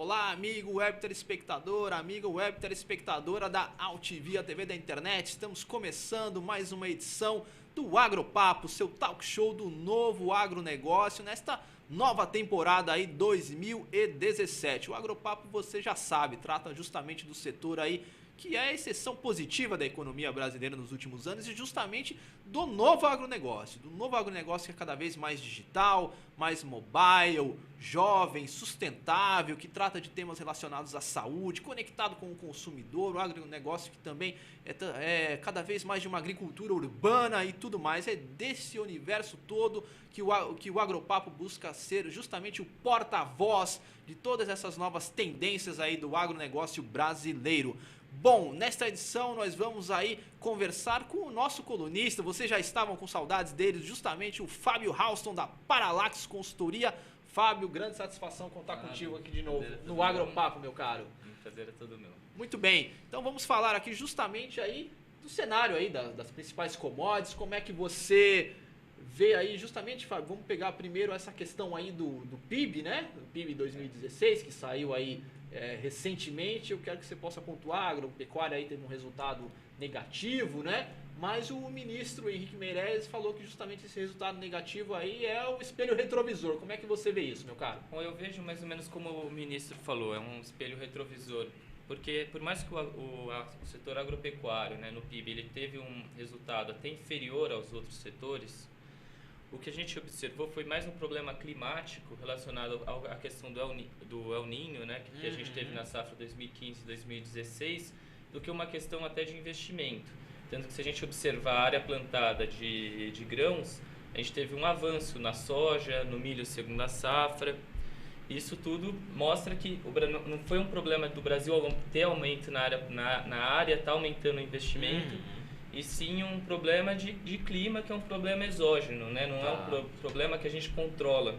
Olá, amigo web telespectador, amiga web telespectadora da Altivia TV da internet. Estamos começando mais uma edição do Agropapo, seu talk show do novo agronegócio nesta nova temporada aí 2017. O Agropapo, você já sabe, trata justamente do setor aí que é a exceção positiva da economia brasileira nos últimos anos e justamente do novo agronegócio que é cada vez mais digital, mais mobile, jovem, sustentável, que trata de temas relacionados à saúde, conectado com o consumidor, o agronegócio que também é cada vez mais de uma agricultura urbana e tudo mais. É desse universo todo que o Agropapo busca ser justamente o porta-voz de todas essas novas tendências aí do agronegócio brasileiro. Bom, nesta edição nós vamos aí conversar com o nosso colunista. Vocês já estavam com saudades dele, justamente o Fábio Halston da Paralax Consultoria. Fábio, grande satisfação contar contigo aqui de novo no Agropapo, meu caro. Prazer é todo meu. Muito bem, então vamos falar aqui justamente aí do cenário aí das principais commodities, como é que você vê aí justamente, Fábio, vamos pegar primeiro essa questão aí do PIB, né? Do PIB 2016, que saiu aí recentemente. Eu quero que você possa pontuar, a agropecuária aí teve um resultado negativo, né? Mas o ministro Henrique Meirelles falou que justamente esse resultado negativo aí é o espelho retrovisor. Como é que você vê isso, meu caro? Bom, eu vejo mais ou menos como o ministro falou, é um espelho retrovisor. Porque por mais que o setor agropecuário, né, no PIB, ele teve um resultado até inferior aos outros setores, o que a gente observou foi mais um problema climático relacionado à questão do El Niño, né, que a gente teve na safra 2015-2016, do que uma questão até de investimento. Tanto que se a gente observar a área plantada de grãos, a gente teve um avanço na soja, no milho segunda safra. Isso tudo mostra que não foi um problema do Brasil ter aumento na área, está aumentando o investimento, e sim um problema de clima, que é um problema exógeno, né? Não é um problema que a gente controla.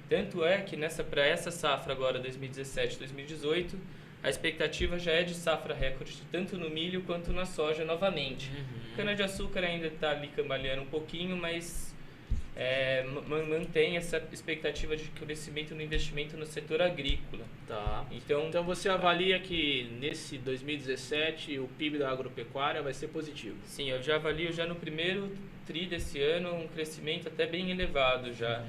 Tanto é que para essa safra agora, 2017-2018, a expectativa já é de safra recorde, tanto no milho quanto na soja novamente. Cana-de-açúcar ainda está ali cambaleando um pouquinho, mas mantém essa expectativa de crescimento no investimento no setor agrícola. Tá. Então você avalia que nesse 2017 o PIB da agropecuária vai ser positivo? Sim, eu já avalio já no primeiro TRI desse ano um crescimento até bem elevado já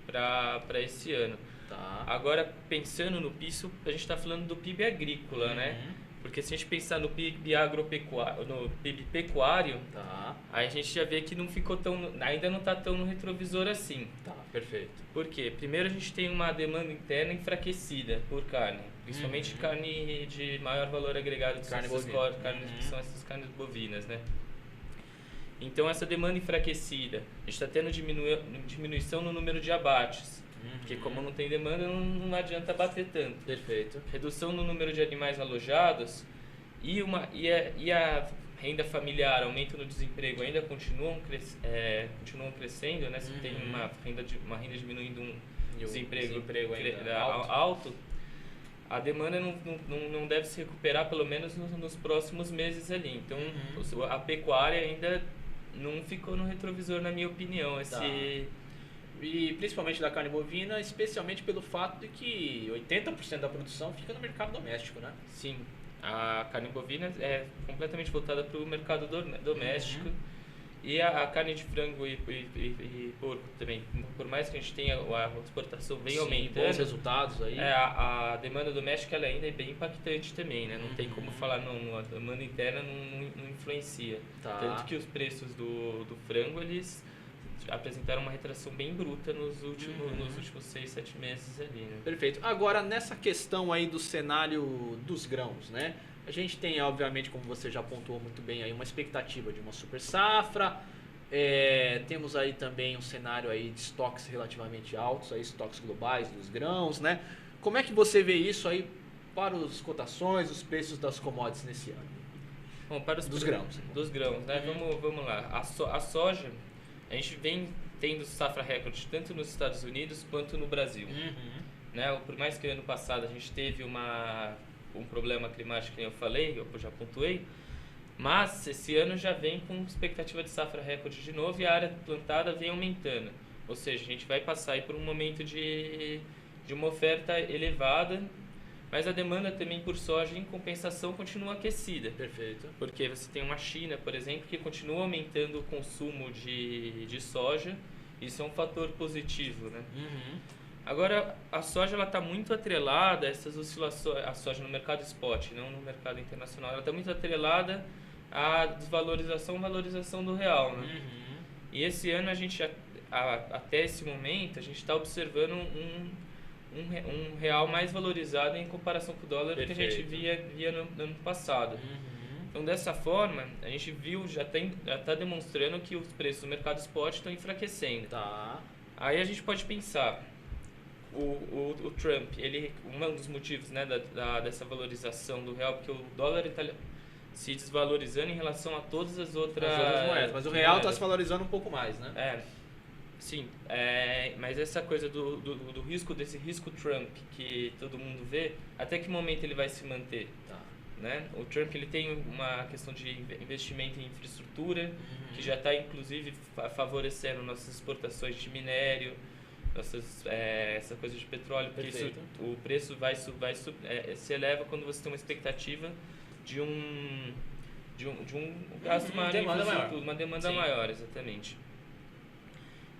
para esse ano. Tá. Agora, pensando no PIB, a gente está falando do PIB agrícola, né? Porque se a gente pensar no PIB agropecuário, no PIB pecuário, aí a gente já vê que ainda não está tão no retrovisor assim. Tá, perfeito. Por quê? Primeiro a gente tem uma demanda interna enfraquecida por carne, principalmente carne de maior valor agregado, que são essas carnes bovinas, né? Então essa demanda enfraquecida, a gente está tendo diminuição no número de abates. Porque como não tem demanda, não adianta bater tanto. Perfeito. Redução no número de animais alojados e a renda familiar, aumento no desemprego ainda continuam crescendo, né? Se tem uma renda diminuindo, desemprego ainda alto, a demanda não deve se recuperar pelo menos nos próximos meses ali. Então a pecuária ainda não ficou no retrovisor, na minha opinião. E principalmente da carne bovina, especialmente pelo fato de que 80% da produção fica no mercado doméstico, né? Sim, a carne bovina é completamente voltada para o mercado doméstico. E a carne de frango e porco também, por mais que a gente tenha a exportação bem aumentando, bons resultados aí. A demanda doméstica ela ainda é bem impactante também, né? Não tem como falar, a demanda interna não influencia. Tanto que os preços do frango, eles apresentaram uma retração bem bruta nos últimos 6, 7 meses ali, né? Perfeito. Agora, nessa questão aí do cenário dos grãos, né? A gente tem, obviamente, como você já pontuou muito bem, aí uma expectativa de uma super safra. Temos aí também um cenário aí de estoques relativamente altos, aí estoques globais dos grãos, né? Como é que você vê isso aí para as cotações, os preços das commodities nesse ano? Bom, para os grãos, né? Vamos lá. A soja, a gente vem tendo safra recorde tanto nos Estados Unidos quanto no Brasil. Né? Por mais que ano passado a gente teve um problema climático, que eu falei, eu já pontuei, mas esse ano já vem com expectativa de safra recorde de novo e a área plantada vem aumentando. Ou seja, a gente vai passar aí por um momento de de uma oferta elevada, mas a demanda também por soja, em compensação, continua aquecida. Perfeito. Porque você tem uma China, por exemplo, que continua aumentando o consumo de soja. Isso é um fator positivo, né? Agora, a soja está muito atrelada a essas oscilações, a soja no mercado spot, não no mercado internacional. Ela está muito atrelada à desvalorização, valorização do real, né? E esse ano, até esse momento, a gente está observando um real mais valorizado em comparação com o dólar. Perfeito. Que a gente via no ano passado. Então, dessa forma, a gente viu, já está demonstrando que os preços do mercado spot estão enfraquecendo. Tá. Aí a gente pode pensar, o Trump, um dos motivos, né, dessa valorização do real, porque o dólar está se desvalorizando em relação a todas as outras moedas, mas o real está se valorizando um pouco mais, né? Sim, mas essa coisa do risco, desse risco Trump que todo mundo vê, até que momento ele vai se manter? Tá. Né? O Trump ele tem uma questão de investimento em infraestrutura, que já está inclusive favorecendo nossas exportações de minério, essa coisa de petróleo, porque o preço se eleva quando você tem uma expectativa de um gasto maior em infraestrutura, uma demanda maior, exatamente.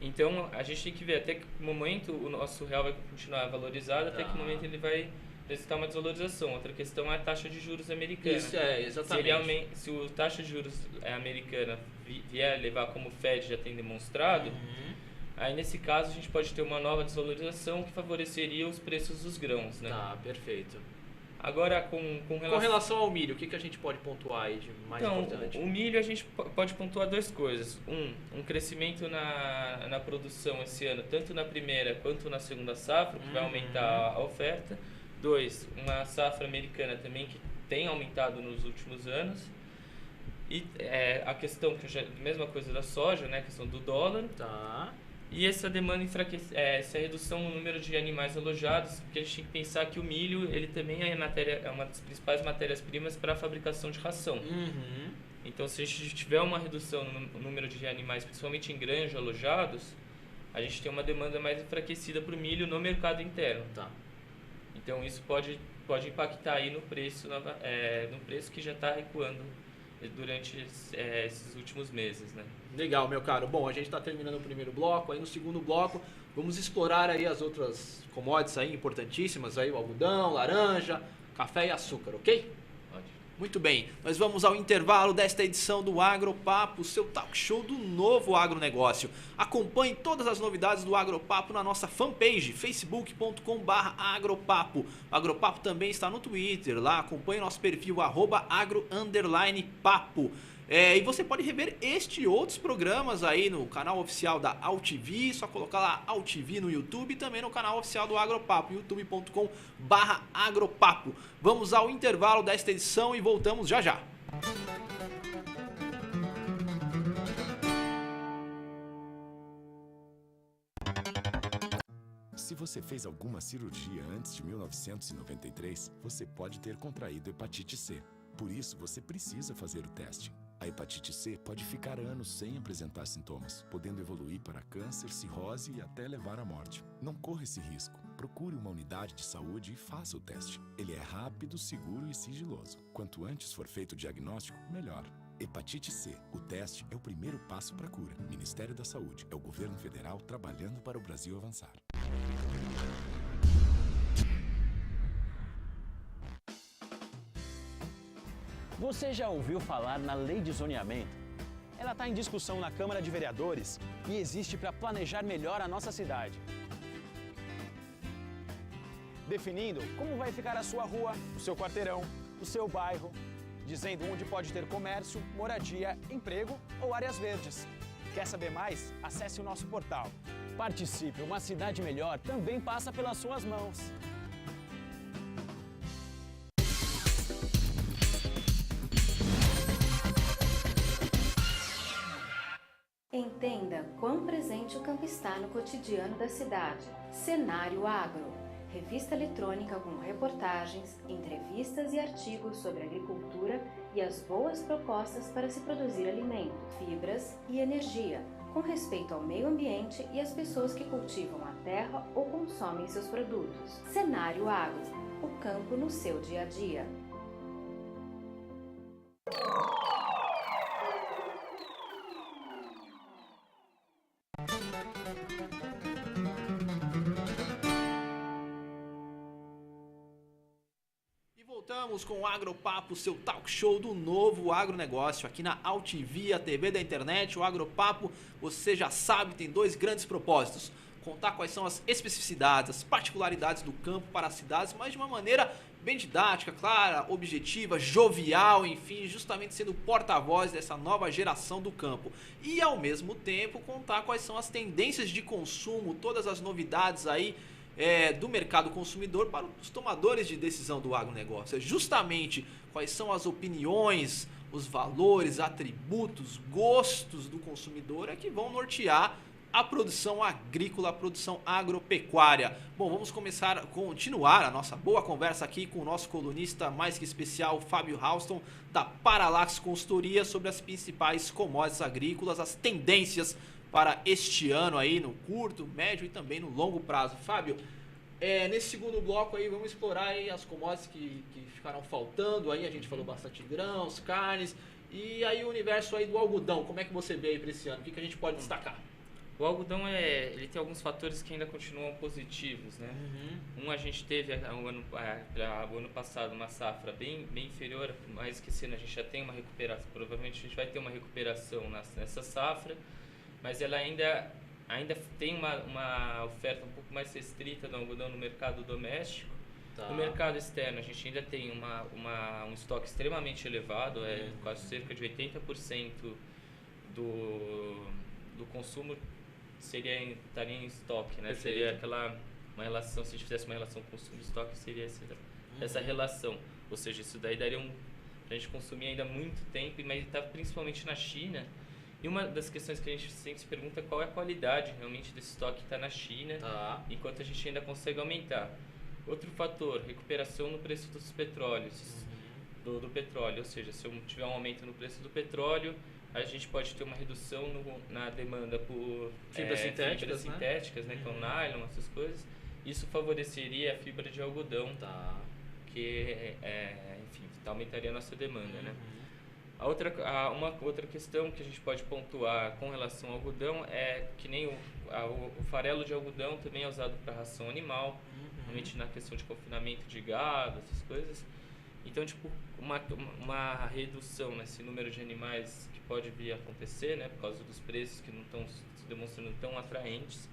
Então, a gente tem que ver até que momento o nosso real vai continuar valorizado, até que momento ele vai necessitar uma desvalorização. Outra questão é a taxa de juros americana. Isso, exatamente. Se a taxa de juros americana vier levar como o Fed já tem demonstrado, aí nesse caso a gente pode ter uma nova desvalorização que favoreceria os preços dos grãos, né? Tá, perfeito. Agora, com relação ao milho, o que a gente pode pontuar aí de mais importante? O milho a gente pode pontuar duas coisas. Um crescimento na produção esse ano, tanto na primeira quanto na segunda safra, que vai aumentar a oferta. 2, uma safra americana também que tem aumentado nos últimos anos. E a questão, mesma coisa da soja, né? A questão do dólar. Tá. E essa demanda essa redução no número de animais alojados, porque a gente tem que pensar que o milho ele também é uma das principais matérias-primas para a fabricação de ração. Então, se a gente tiver uma redução no número de animais, principalmente em granja alojados, a gente tem uma demanda mais enfraquecida para o milho no mercado interno. Tá. Então, isso pode impactar aí no preço que já está recuando durante esses últimos meses, né? Legal, meu caro. Bom, a gente está terminando o primeiro bloco. Aí no segundo bloco vamos explorar aí as outras commodities aí importantíssimas, aí o algodão, laranja, café e açúcar, ok? Muito bem, nós vamos ao intervalo desta edição do Agropapo, seu talk show do novo agronegócio. Acompanhe todas as novidades do Agropapo na nossa fanpage, facebook.com/agropapo. O Agropapo também está no Twitter, lá acompanhe nosso perfil @agro_papo. E você pode rever este e outros programas aí no canal oficial da AltV, só colocar lá AltV no YouTube e também no canal oficial do Agropapo, youtube.com/agropapo. Vamos ao intervalo desta edição e voltamos já já. Se você fez alguma cirurgia antes de 1993, você pode ter contraído hepatite C. Por isso, você precisa fazer o teste. A hepatite C pode ficar anos sem apresentar sintomas, podendo evoluir para câncer, cirrose e até levar à morte. Não corra esse risco. Procure uma unidade de saúde e faça o teste. Ele é rápido, seguro e sigiloso. Quanto antes for feito o diagnóstico, melhor. Hepatite C. O teste é o primeiro passo para a cura. Ministério da Saúde. É o governo federal trabalhando para o Brasil avançar. Você já ouviu falar na Lei de Zoneamento? Ela está em discussão na Câmara de Vereadores e existe para planejar melhor a nossa cidade. Definindo como vai ficar a sua rua, o seu quarteirão, o seu bairro, dizendo onde pode ter comércio, moradia, emprego ou áreas verdes. Quer saber mais? Acesse o nosso portal. Participe, uma cidade melhor também passa pelas suas mãos. Entenda quão presente o campo está no cotidiano da cidade. Cenário Agro, revista eletrônica com reportagens, entrevistas e artigos sobre agricultura e as boas propostas para se produzir alimento, fibras e energia, com respeito ao meio ambiente e às pessoas que cultivam a terra ou consomem seus produtos. Cenário Agro, o campo no seu dia a dia. Voltamos com o Agropapo, seu talk show do novo agronegócio aqui na Altivia TV da internet. O Agropapo, você já sabe, tem dois grandes propósitos: contar quais são as especificidades, as particularidades do campo para as cidades, mas de uma maneira bem didática, clara, objetiva, jovial, enfim, justamente sendo porta-voz dessa nova geração do campo. E ao mesmo tempo contar quais são as tendências de consumo, todas as novidades aí do mercado consumidor para os tomadores de decisão do agronegócio. É justamente quais são as opiniões, os valores, atributos, gostos do consumidor é que vão nortear a produção agrícola, a produção agropecuária. Bom, vamos continuar a nossa boa conversa aqui com o nosso colunista mais que especial, Fábio Halston, da Paralax Consultoria, sobre as principais commodities agrícolas, as tendências para este ano aí, no curto, médio e também no longo prazo. Fábio, nesse segundo bloco aí, vamos explorar aí as commodities que ficaram faltando. Aí a gente falou bastante de grãos, carnes, e aí o universo aí do algodão. Como é que você vê aí para esse ano? O que a gente pode destacar? O algodão ele tem alguns fatores que ainda continuam positivos, né? A gente teve o ano passado uma safra bem inferior, mas que esse ano a gente já tem uma recuperação. Provavelmente a gente vai ter uma recuperação nessa safra, mas ela ainda tem uma oferta um pouco mais restrita do algodão no mercado doméstico. Tá. No mercado externo a gente ainda tem um estoque extremamente elevado, quase cerca de 80% do consumo estaria em estoque, né? Seria uma relação, se a gente fizesse uma relação consumo e estoque, seria essa relação. Ou seja, isso daí daria a gente consumir ainda muito tempo, mas está principalmente na China. E uma das questões que a gente sempre se pergunta é qual é a qualidade realmente desse estoque que está na China, enquanto a gente ainda consegue aumentar. Outro fator, recuperação no preço dos petróleos, do petróleo, ou seja, se eu tiver um aumento no preço do petróleo, a gente pode ter uma redução na demanda por fibras sintéticas, né, com nylon, essas coisas. Isso favoreceria a fibra de algodão, que enfim, aumentaria a nossa demanda, né? Uma outra questão que a gente pode pontuar com relação ao algodão é que nem o farelo de algodão também é usado para ração animal, realmente na questão de confinamento de gado, essas coisas. Então, tipo, uma redução nesse número de animais que pode vir a acontecer, né, por causa dos preços que não estão se demonstrando tão atraentes,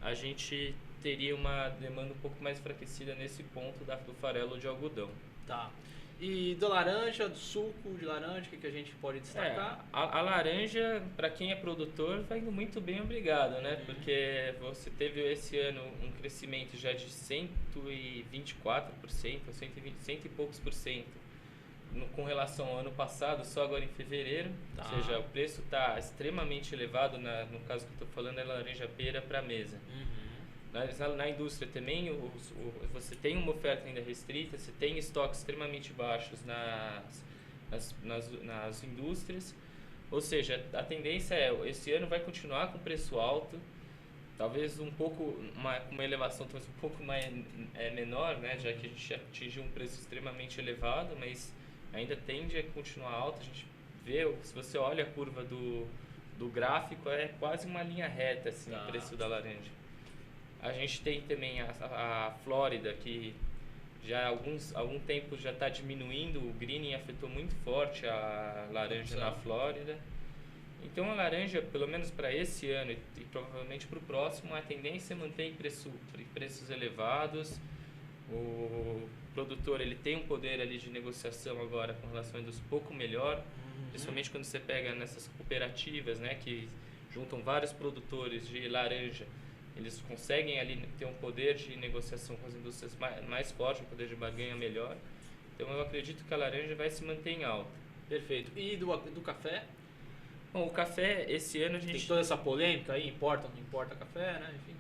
a gente teria uma demanda um pouco mais enfraquecida nesse ponto do farelo de algodão. Tá. E da laranja, do suco de laranja, o que a gente pode destacar? A laranja, para quem é produtor, vai indo muito bem, obrigado, né? Porque você teve esse ano um crescimento já de 124%, 100 e poucos por cento com relação ao ano passado, só agora em fevereiro. Ou seja, o preço está extremamente elevado, no caso que eu estou falando é laranja pera para mesa. Na indústria também, você tem uma oferta ainda restrita, você tem estoques extremamente baixos nas indústrias, ou seja, a tendência esse ano vai continuar com preço alto, talvez uma elevação talvez um pouco menor, né, já que a gente atingiu um preço extremamente elevado, mas ainda tende a continuar alto. A gente vê, se você olha a curva do gráfico, é quase uma linha reta assim, o preço da laranja. A gente tem também a Flórida, que já há algum tempo já está diminuindo, o greening afetou muito forte a laranja na Flórida. Então a laranja, pelo menos para esse ano e provavelmente para o próximo, a tendência é manter preços elevados. O produtor ele tem um poder ali de negociação agora com relação a indústria um pouco melhor, principalmente quando você pega nessas cooperativas, né, que juntam vários produtores de laranja. Eles conseguem ali ter um poder de negociação com as indústrias mais forte, um poder de barganha melhor. Então eu acredito que a laranja vai se manter em alta. Perfeito. E do café? Bom, o café, esse ano a gente... Tem toda essa polêmica aí, importa ou não importa café, né? Enfim.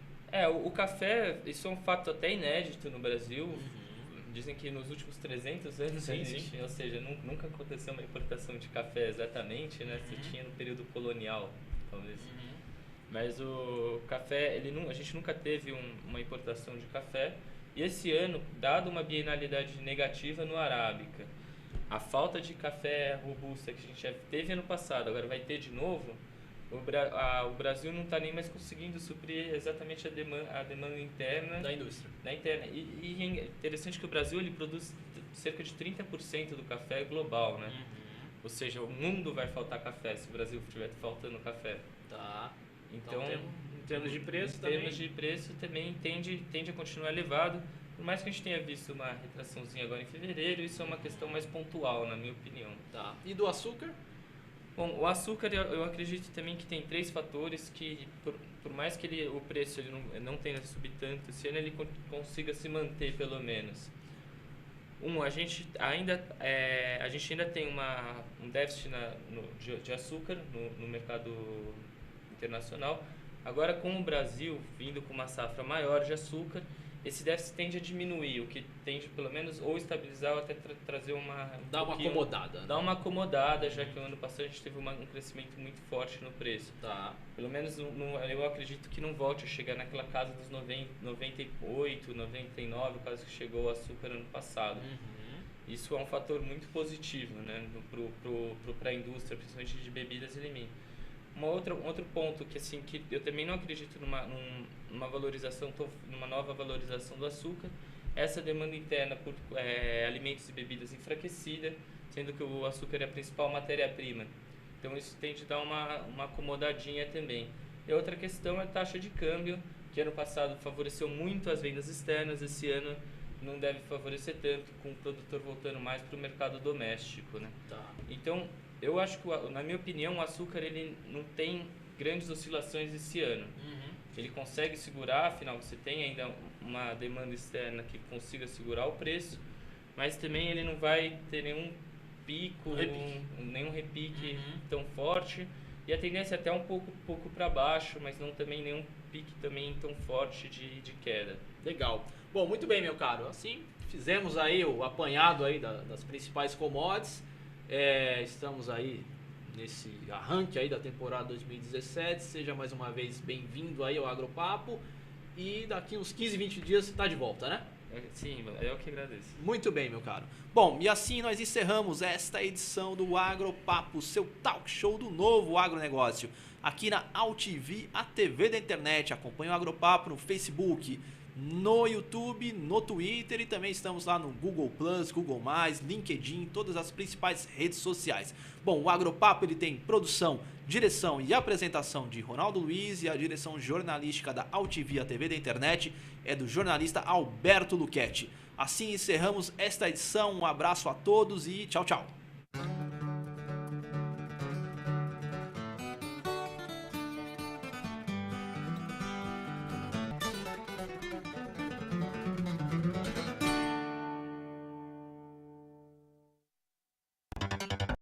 O café, isso é um fato até inédito no Brasil. Dizem que nos últimos 300 anos, ou seja, nunca aconteceu uma importação de café exatamente, né? Você tinha no período colonial, falando isso. Mas o café, a gente nunca teve uma importação de café. E esse ano, dado uma bienalidade negativa no Arábica, a falta de café robusta que a gente já teve ano passado, agora vai ter de novo, o Brasil não está nem mais conseguindo suprir exatamente a demanda interna. Da indústria. E é interessante que o Brasil ele produz cerca de 30% do café global, né? Ou seja, o mundo vai faltar café se o Brasil estiver faltando café. Tá. Então, em termos de preço também tende a continuar elevado. Por mais que a gente tenha visto uma retraçãozinha agora em fevereiro, isso é uma questão mais pontual, na minha opinião. Tá. E do açúcar? Bom, o açúcar eu acredito também que tem 3 fatores que, por mais que o preço ele não tenha subido tanto, esse ano ele consiga se manter pelo menos. A gente ainda tem um déficit de açúcar no mercado internacional. Agora, com o Brasil vindo com uma safra maior de açúcar, esse déficit tende a diminuir, o que tende pelo menos ou estabilizar ou até trazer Dar uma acomodada. Dar uma acomodada, já que no ano passado a gente teve um crescimento muito forte no preço. Tá. Pelo menos eu acredito que não volte a chegar naquela casa dos 98, 99, quase que chegou o açúcar ano passado. Isso é um fator muito positivo, né, para a indústria, principalmente de bebidas e alimentos. Outro ponto que eu também não acredito numa nova valorização do açúcar, essa demanda interna por alimentos e bebidas enfraquecida, sendo que o açúcar é a principal matéria-prima. Então isso tende a dar uma acomodadinha também. E outra questão é a taxa de câmbio, que ano passado favoreceu muito as vendas externas, esse ano não deve favorecer tanto, com o produtor voltando mais para o mercado doméstico, né? Tá. Então, eu acho que, na minha opinião, o açúcar ele não tem grandes oscilações esse ano. Ele consegue segurar, afinal você tem ainda uma demanda externa que consiga segurar o preço, mas também ele não vai ter nenhum pico, nenhum repique tão forte, e a tendência é até um pouco para baixo, mas não também nenhum pique também tão forte de queda. Legal. Bom, muito bem, meu caro. Assim, fizemos aí o apanhado aí das principais commodities. Estamos aí nesse arranque aí da temporada 2017. Seja mais uma vez bem-vindo aí ao Agropapo. E daqui uns 15, 20 dias você está de volta, né? Sim, eu que agradeço. Muito bem, meu caro. Bom, e assim nós encerramos esta edição do Agropapo, seu talk show do novo agronegócio. Aqui na AltV, a TV da internet. Acompanhe o Agropapo no Facebook, no YouTube, no Twitter e também estamos lá no Google+, Google+, LinkedIn, todas as principais redes sociais. Bom, o Agropapo ele tem produção, direção e apresentação de Ronaldo Luiz e a direção jornalística da AltV, a TV da internet, é do jornalista Alberto Luchetti. Assim encerramos esta edição, um abraço a todos e tchau, tchau.